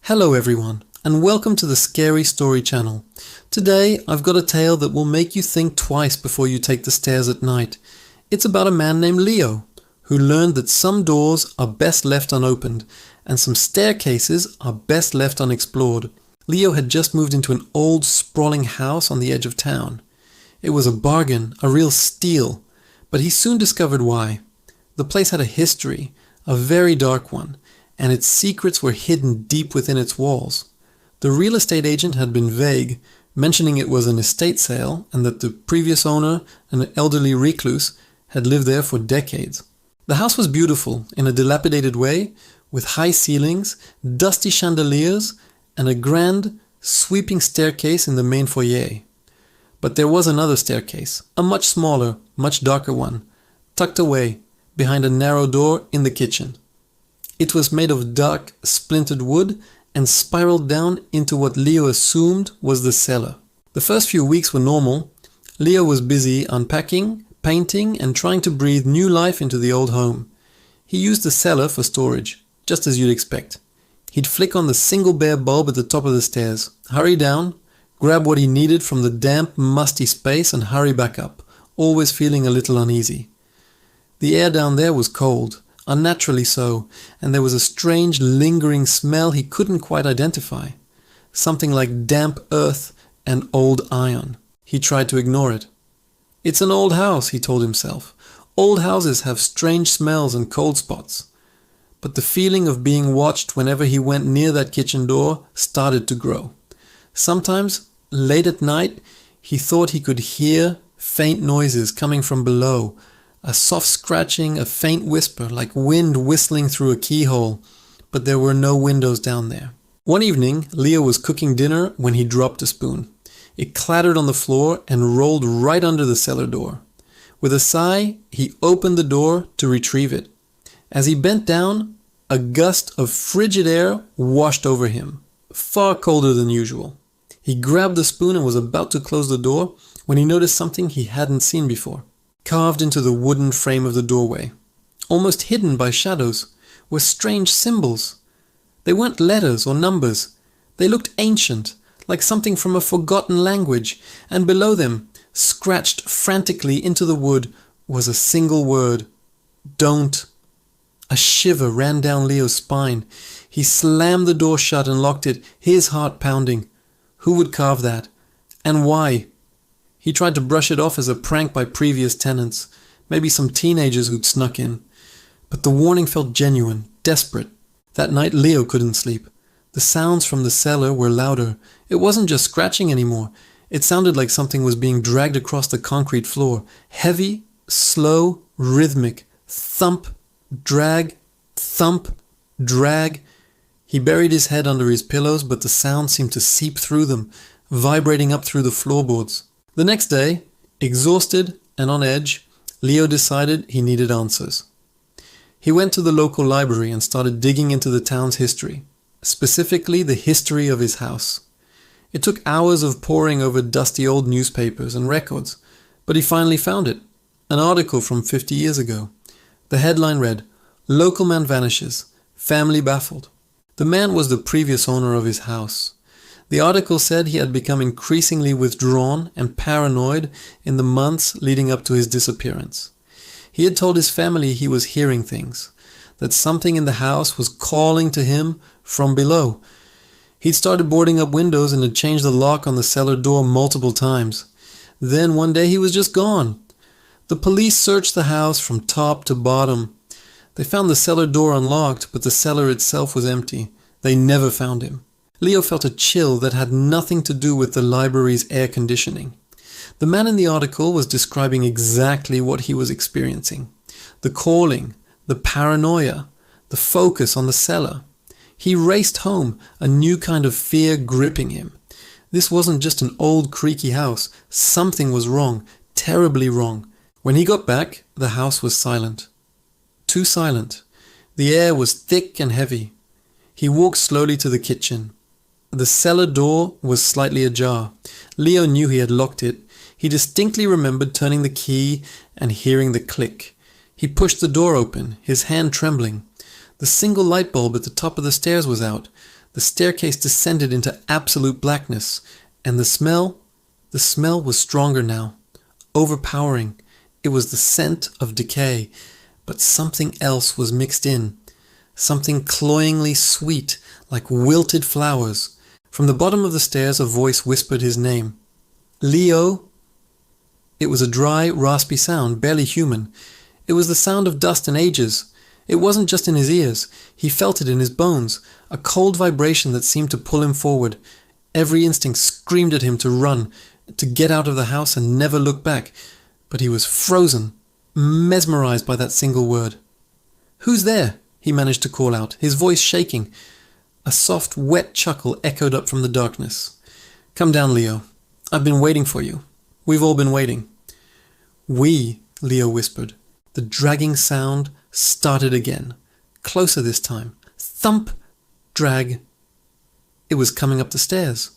Hello everyone, and welcome to the Scary Story channel. Today I've got a tale that will make you think twice before you take the stairs at night. It's about a man named Leo, who learned that some doors are best left unopened, and some staircases are best left unexplored. Leo had just moved into an old sprawling house on the edge of town. It was a bargain, a real steal, but he soon discovered why. The place had a history, a very dark one, and its secrets were hidden deep within its walls. The real estate agent had been vague, mentioning it was an estate sale and that the previous owner, an elderly recluse, had lived there for decades. The house was beautiful in a dilapidated way, with high ceilings, dusty chandeliers, and a grand, sweeping staircase in the main foyer. But there was another staircase, a much smaller, much darker one, tucked away behind a narrow door in the kitchen. It was made of dark, splintered wood and spiraled down into what Leo assumed was the cellar. The first few weeks were normal. Leo was busy unpacking, painting, and trying to breathe new life into the old home. He used the cellar for storage, just as you'd expect. He'd flick on the single bare bulb at the top of the stairs, hurry down, grab what he needed from the damp, musty space and hurry back up, always feeling a little uneasy. The air down there was cold, unnaturally so, and there was a strange lingering smell he couldn't quite identify. Something like damp earth and old iron. He tried to ignore it. It's an old house, he told himself. Old houses have strange smells and cold spots. But the feeling of being watched whenever he went near that kitchen door started to grow. Sometimes, late at night, he thought he could hear faint noises coming from below, a soft scratching, a faint whisper, like wind whistling through a keyhole, but there were no windows down there. One evening, Leo was cooking dinner when he dropped a spoon. It clattered on the floor and rolled right under the cellar door. With a sigh, he opened the door to retrieve it. As he bent down, a gust of frigid air washed over him, far colder than usual. He grabbed the spoon and was about to close the door when he noticed something he hadn't seen before. Carved into the wooden frame of the doorway, almost hidden by shadows, were strange symbols. They weren't letters or numbers. They looked ancient, like something from a forgotten language, and below them, scratched frantically into the wood, was a single word: "Don't." A shiver ran down Leo's spine. He slammed the door shut and locked it, his heart pounding. Who would carve that? And why? He tried to brush it off as a prank by previous tenants, maybe some teenagers who'd snuck in. But the warning felt genuine, desperate. That night Leo couldn't sleep. The sounds from the cellar were louder. It wasn't just scratching anymore. It sounded like something was being dragged across the concrete floor. Heavy, slow, rhythmic. Thump, drag, thump, drag. He buried his head under his pillows, but the sound seemed to seep through them, vibrating up through the floorboards. The next day, exhausted and on edge, Leo decided he needed answers. He went to the local library and started digging into the town's history, specifically the history of his house. It took hours of poring over dusty old newspapers and records, but he finally found it, an article from 50 years ago. The headline read, "Local man vanishes, family baffled." The man was the previous owner of his house. The article said he had become increasingly withdrawn and paranoid in the months leading up to his disappearance. He had told his family he was hearing things, that something in the house was calling to him from below. He'd started boarding up windows and had changed the lock on the cellar door multiple times. Then one day he was just gone. The police searched the house from top to bottom. They found the cellar door unlocked, but the cellar itself was empty. They never found him. Leo felt a chill that had nothing to do with the library's air conditioning. The man in the article was describing exactly what he was experiencing. The calling, the paranoia, the focus on the cellar. He raced home, a new kind of fear gripping him. This wasn't just an old creaky house. Something was wrong, terribly wrong. When he got back, the house was silent. Too silent. The air was thick and heavy. He walked slowly to the kitchen. The cellar door was slightly ajar. Leo knew he had locked it. He distinctly remembered turning the key and hearing the click. He pushed the door open, his hand trembling. The single light bulb at the top of the stairs was out. The staircase descended into absolute blackness, and the smell was stronger now, overpowering. It was the scent of decay, but something else was mixed in, something cloyingly sweet, like wilted flowers. From the bottom of the stairs a voice whispered his name. Leo! It was a dry, raspy sound, barely human. It was the sound of dust and ages. It wasn't just in his ears. He felt it in his bones, a cold vibration that seemed to pull him forward. Every instinct screamed at him to run, to get out of the house and never look back. But he was frozen, mesmerized by that single word. "Who's there?" he managed to call out, his voice shaking. A soft, wet chuckle echoed up from the darkness. "Come down, Leo. I've been waiting for you. We've all been waiting." "We," Leo whispered. The dragging sound started again, closer this time. Thump, drag. It was coming up the stairs.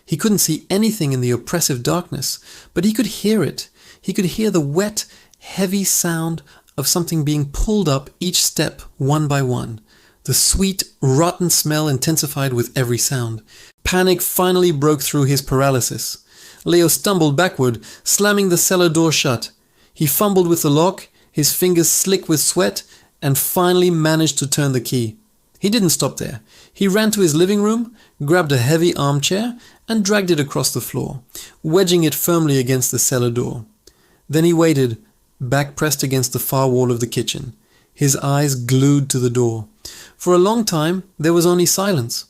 He couldn't see anything in the oppressive darkness, but he could hear it. He could hear the wet, heavy sound of something being pulled up each step one by one. The sweet, rotten smell intensified with every sound. Panic finally broke through his paralysis. Leo stumbled backward, slamming the cellar door shut. He fumbled with the lock, his fingers slick with sweat, and finally managed to turn the key. He didn't stop there. He ran to his living room, grabbed a heavy armchair, and dragged it across the floor, wedging it firmly against the cellar door. Then he waited, back pressed against the far wall of the kitchen, his eyes glued to the door. For a long time, there was only silence.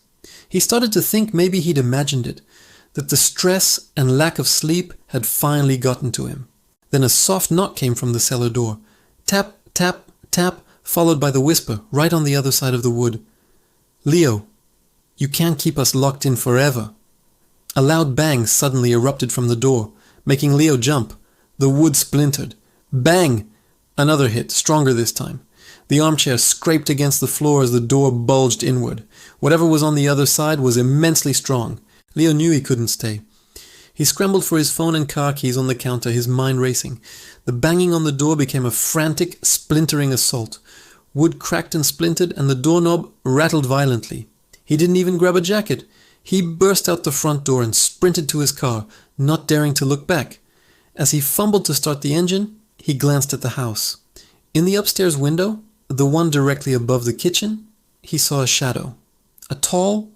He started to think maybe he'd imagined it, that the stress and lack of sleep had finally gotten to him. Then a soft knock came from the cellar door. Tap, tap, tap, followed by the whisper right on the other side of the wood. "Leo, you can't keep us locked in forever." A loud bang suddenly erupted from the door, making Leo jump. The wood splintered. Bang! Another hit, stronger this time. The armchair scraped against the floor as the door bulged inward. Whatever was on the other side was immensely strong. Leo knew he couldn't stay. He scrambled for his phone and car keys on the counter, his mind racing. The banging on the door became a frantic, splintering assault. Wood cracked and splintered, and the doorknob rattled violently. He didn't even grab a jacket. He burst out the front door and sprinted to his car, not daring to look back. As he fumbled to start the engine, he glanced at the house. In the upstairs window, the one directly above the kitchen, he saw a shadow. A tall,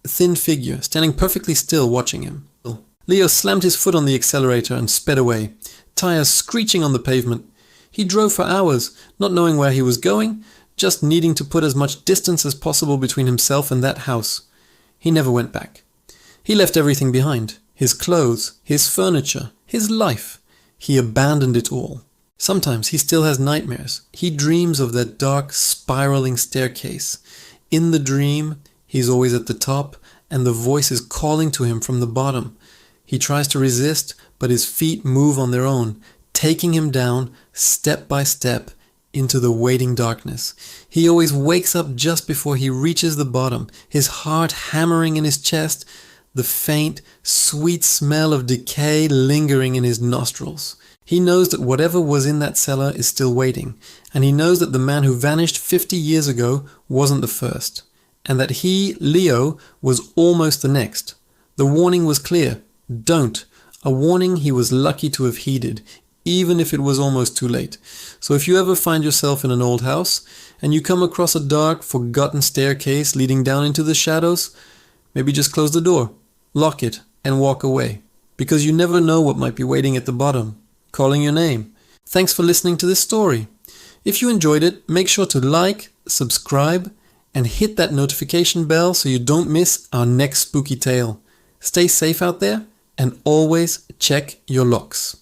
thin figure standing perfectly still watching him. Leo slammed his foot on the accelerator and sped away, tires screeching on the pavement. He drove for hours, not knowing where he was going, just needing to put as much distance as possible between himself and that house. He never went back. He left everything behind. His clothes, his furniture, his life. He abandoned it all. Sometimes he still has nightmares. He dreams of that dark, spiraling staircase. In the dream, he's always at the top, and the voice is calling to him from the bottom. He tries to resist, but his feet move on their own, taking him down, step by step, into the waiting darkness. He always wakes up just before he reaches the bottom, his heart hammering in his chest, the faint, sweet smell of decay lingering in his nostrils. He knows that whatever was in that cellar is still waiting, and he knows that the man who vanished 50 years ago wasn't the first, and that he, Leo, was almost the next. The warning was clear. Don't. A warning he was lucky to have heeded, even if it was almost too late. So if you ever find yourself in an old house, and you come across a dark, forgotten staircase leading down into the shadows, maybe just close the door, lock it, and walk away. Because you never know what might be waiting at the bottom, calling your name. Thanks for listening to this story. If you enjoyed it, make sure to like, subscribe, and hit that notification bell so you don't miss our next spooky tale. Stay safe out there, and always check your locks.